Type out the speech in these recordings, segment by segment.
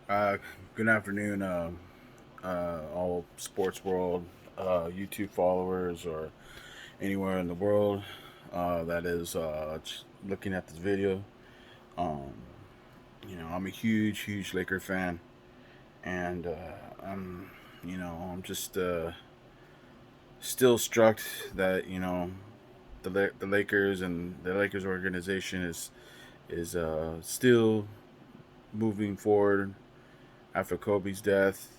Uh, Good afternoon, all sports world, YouTube followers, or anywhere in the world that is looking at this video. Um, I'm a huge Laker fan, and I'm just still struck that the Lakers and the Lakers organization is still moving forward after Kobe's death.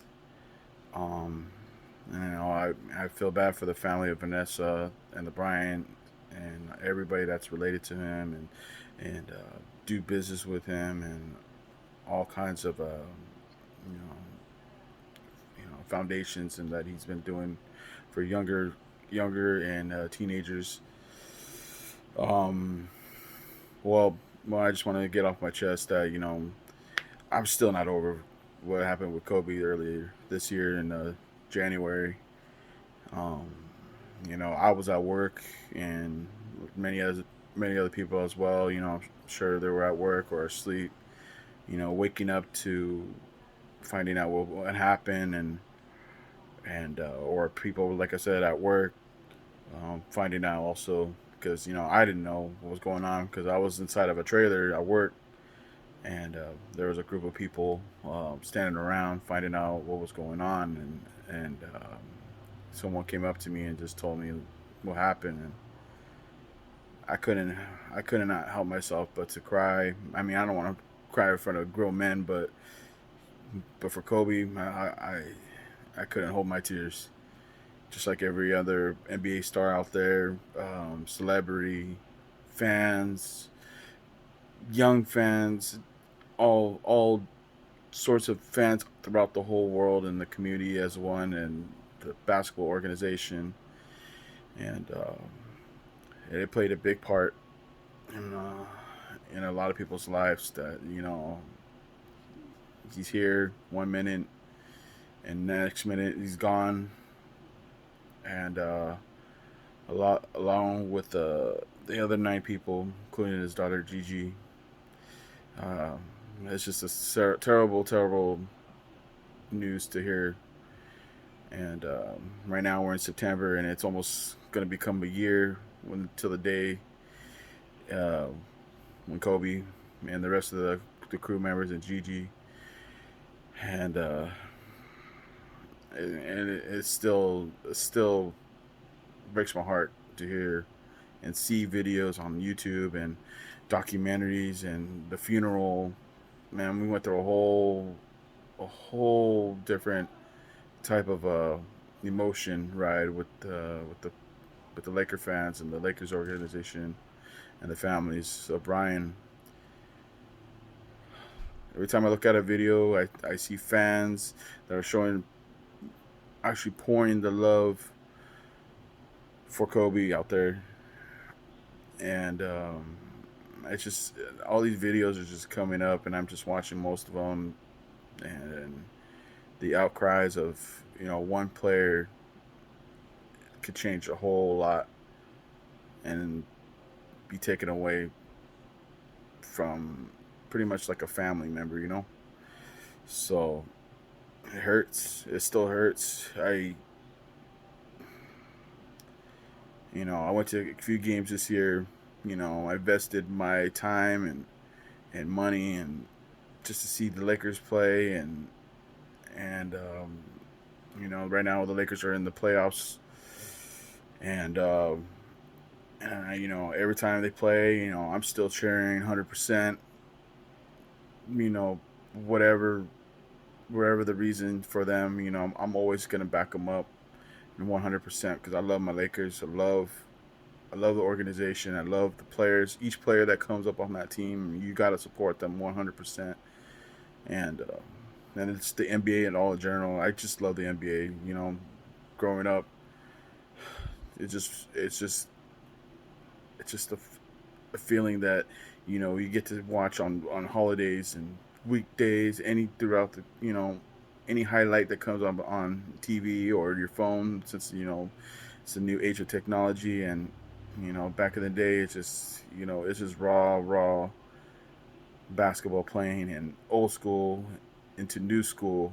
Um, I feel bad for the family of Vanessa and the Bryant and everybody that's related to him and do business with him and all kinds of you know foundations and that he's been doing for younger and teenagers. Um, well, I just want to get off my chest that I'm still not over what happened with Kobe earlier this year in January. Um, I was at work and many other people as well. I'm sure they were at work or asleep. Waking up to finding out what happened and or people like I said at work finding out also because I didn't know what was going on because I was inside of a trailer at work and there was a group of people standing around finding out what was going on and someone came up to me and just told me what happened and I couldn't I couldn't not help myself but to cry. I mean, I don't want to cry in front of grown men, but for Kobe, I couldn't hold my tears. Just like every other NBA star out there, celebrity, fans, young fans, all sorts of fans throughout the whole world and the community as one, and the basketball organization, and it played a big part in a lot of people's lives. That he's here 1 minute and next minute he's gone, and along with the other 9 people, including his daughter Gigi. Uh, it's just terrible news to hear. And right now we're in September, and it's almost going to become a year until the day uh, when Kobe and the rest of the crew members and Gigi and it still breaks my heart to hear and see videos on YouTube and documentaries and the funeral. Man, we went through a whole different type of emotion ride with the Laker fans and the Lakers organization and the families of Brian. Every time I look at a video, I see fans that are showing actually pouring the love for Kobe out there, and it's just all these videos are just coming up, and I'm just watching most of them, and the outcries of one player could change a whole lot and be taken away from pretty much like a family member. So it hurts. It still hurts. I went to a few games this year. I invested my time and money and just to see the Lakers play and right now the Lakers are in the playoffs and every time they play, I'm still cheering 100%. You know, whatever wherever the reason for them, I'm always gonna back them up 100% because I love my Lakers. I love the organization. I love the players. Each player that comes up on that team, you got to support them 100%. And it's the NBA and all in general. I just love the NBA. Growing up, it just it's just a feeling that you get to watch on holidays and weekdays, any throughout the any highlight that comes on TV or your phone, since it's a new age of technology. And back in the day, it's just raw basketball playing and old school. into new school,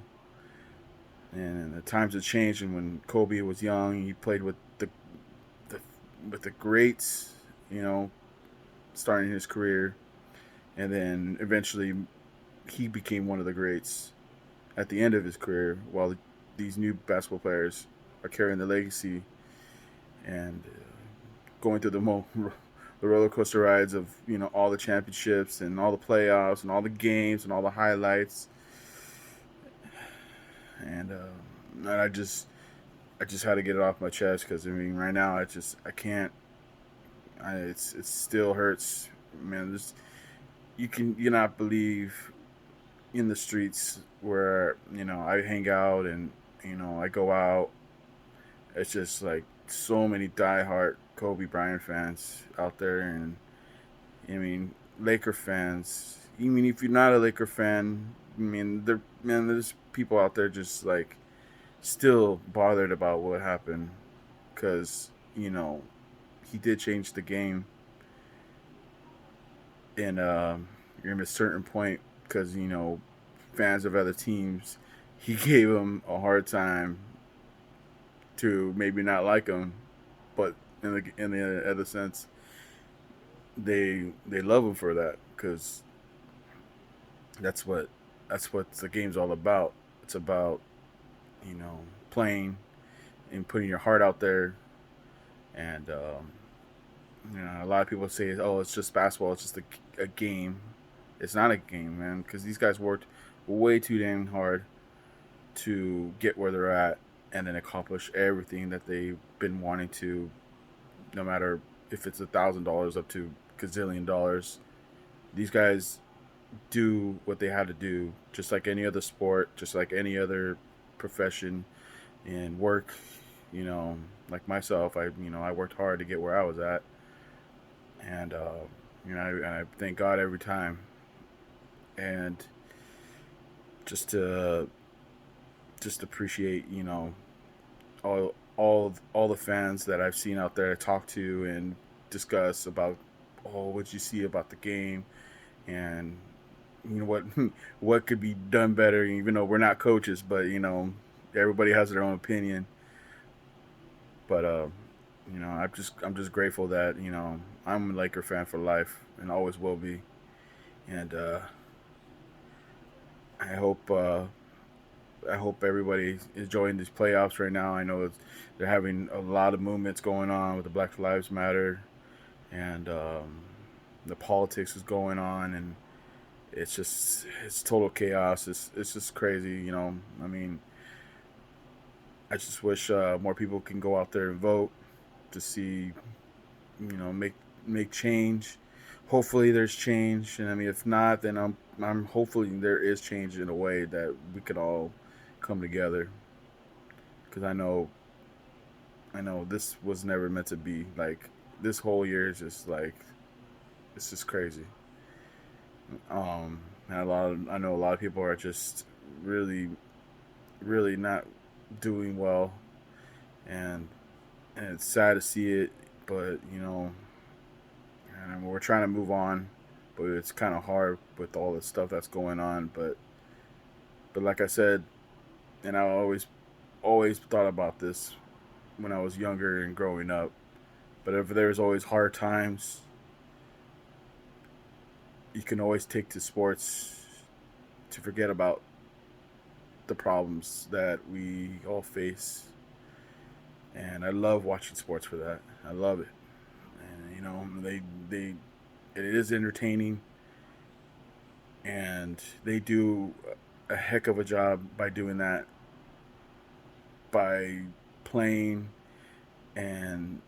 and the times have changed. And when Kobe was young, he played the with the greats, you know, starting his career, and then eventually he became one of the greats at the end of his career. While these new basketball players are carrying the legacy and going through the roller coaster rides of all the championships and all the playoffs and all the games and all the highlights, and I just had to get it off my chest because I mean right now I can't. It still hurts, man. This you not believe in the streets where I hang out and I go out. It's just like so many diehard Kobe Bryant fans out there, and I mean Laker fans. Even if you're not a Laker fan, I mean there's people out there just like still bothered about what happened because he did change the game in a certain point because fans of other teams he gave them a hard time to maybe not like him, but in the other sense they love him for that because that's what that's what the game's all about. It's about you know playing and putting your heart out there, and a lot of people say, "Oh, it's just basketball. It's just a game." It's not a game, man, because these guys worked way too damn hard to get where they're at and then accomplish everything that they've been wanting to, no matter if it's $1,000 up to gazillion dollars. These guys do what they had to do, just like any other sport, just like any other profession and work. You know, like myself, I worked hard to get where I was at, and I thank God every time. And just to just appreciate all the fans that I've seen out there talk to and discuss about what you see about the game and what what could be done better. Even though we're not coaches, but everybody has their own opinion. But I'm just grateful that I'm a Laker fan for life and always will be. And I hope I hope everybody is enjoying these playoffs right now. I know they're having a lot of movements going on with the Black Lives Matter and the politics is going on, and it's total chaos. It's just crazy, I mean, I just wish more people can go out there and vote to see, make change. Hopefully, there's change, and I mean, if not, then I'm hopefully there is change in a way that we could all come together. Because I know this was never meant to be. Like this whole year is just like it's just crazy. And I know a lot of people are just really really not doing well, and it's sad to see it. But and we're trying to move on, but it's kind of hard with all the stuff that's going on. But like I said, and I always thought about this when I was younger and growing up. But if there's always hard times, you can always take to sports to forget about the problems that we all face. And I love watching sports for that. I love it. And they it is entertaining, and they do a heck of a job by doing that, by playing, and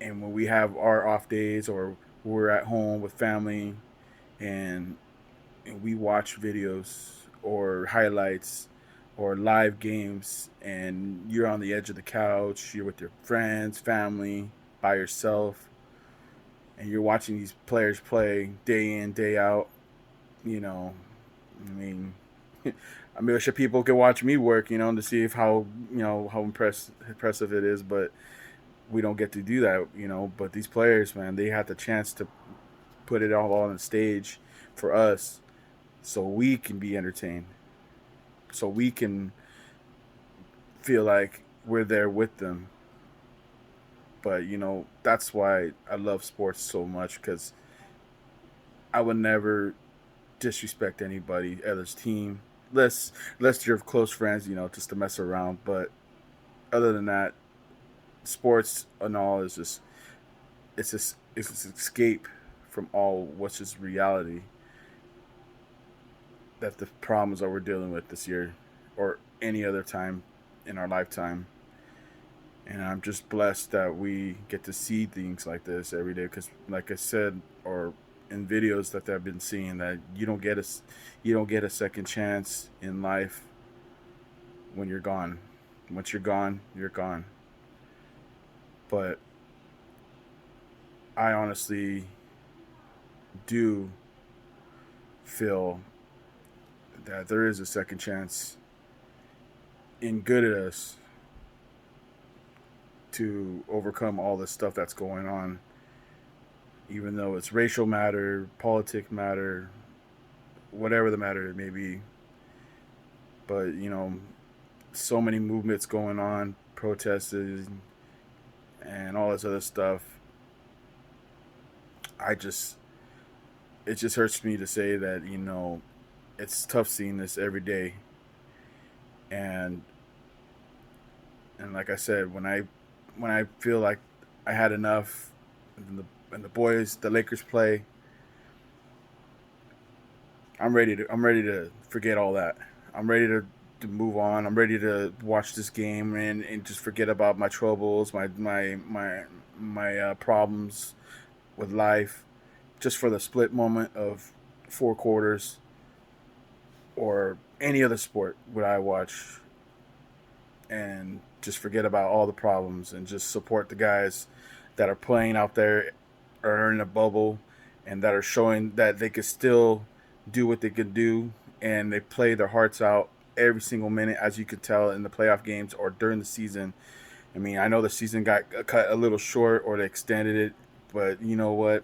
when we have our off days or we're at home with family, and we watch videos or highlights or live games, and you're on the edge of the couch, you're with your friends, family, by yourself, and you're watching these players play day in, day out. You know, I mean, I mean, sure people can watch me work, to see if how how impressive it is, but we don't get to do that, But these players, man, they had the chance to put it all on the stage for us, so we can be entertained. so we can feel like we're there with them. But that's why I love sports so much, because I would never disrespect anybody else's team, unless you're close friends, just to mess around. But other than that, sports and all is just it's an escape from all what's just reality, that the problems that we're dealing with this year or any other time in our lifetime. And I'm just blessed that we get to see things like this every day. Because, like I said, or in videos that I've been seeing, that you don't get a second chance in life when you're gone. Once you're gone, you're gone. But I honestly do feel that there is a second chance in good at us to overcome all the stuff that's going on, even though it's racial matter, politic matter, whatever the matter it may be. But so many movements going on, protests, and all this other stuff. I just It just hurts me to say that it's tough seeing this every day. And like I said, when I feel like I had enough, and the boys, the Lakers play, I'm ready to forget all that. I'm ready to move on. I'm ready to watch this game and just forget about my troubles, my problems with life, just for the split moment of 4 quarters, or any other sport would I watch, and just forget about all the problems and just support the guys that are playing out there, are in a bubble, and that are showing that they could still do what they can do, and they play their hearts out every single minute, as you could tell in the playoff games or during the season. I mean, I know the season got cut a little short, or they extended it, but you know what?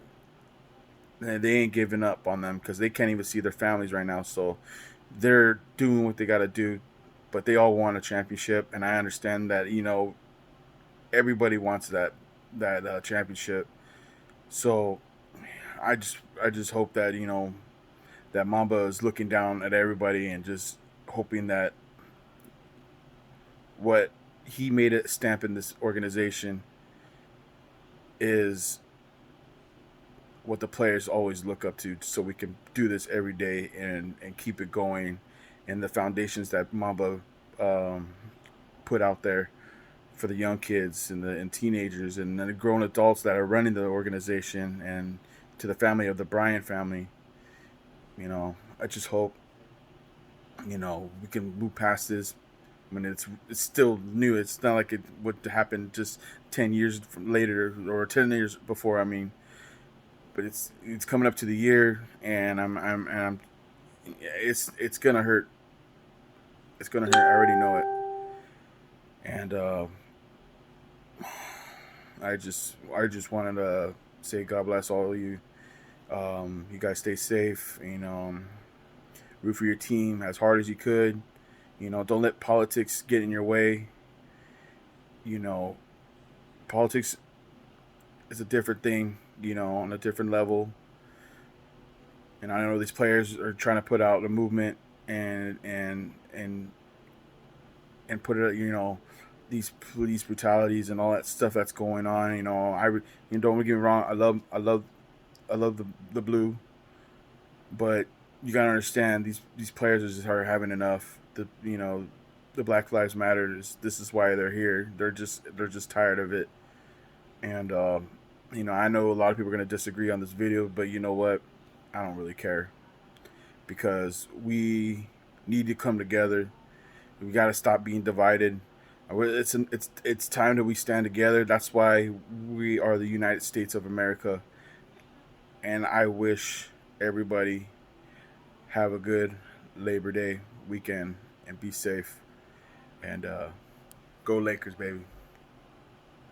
They ain't giving up on them, because they can't even see their families right now. So they're doing what they got to do, but they all want a championship, and I understand that everybody wants that championship. So I just hope that that Mamba is looking down at everybody and just hoping that what he made a stamp in this organization is what the players always look up to, so we can do this every day and keep it going, and the foundations that Mamba um, put out there for the young kids and teenagers and the grown adults that are running the organization, and to the family of the Bryant family. I just hope we can move past this. I mean, it's still new. It's not like it would happen just 10 years from later, or 10 years before. I mean, but it's coming up to the year, and I'm it's gonna hurt. It's gonna hurt. I already know it. And I just wanted to say God bless all of you. You guys stay safe. Root for your team as hard as you could. Don't let politics get in your way. You know, Politics is a different thing. On a different level. And I know these players are trying to put out a movement, and put it. These police brutalities and all that stuff that's going on. Don't get me wrong. I love the blue, but you gotta understand, these players are having enough. The Black Lives Matter. This is why they're here. They're just tired of it. And I know a lot of people are gonna disagree on this video, but you know what? I don't really care, because we need to come together. We got to stop being divided. It's time that we stand together. That's why we are the United States of America. And I wish everybody have a good Labor Day weekend, and be safe. And go Lakers, baby.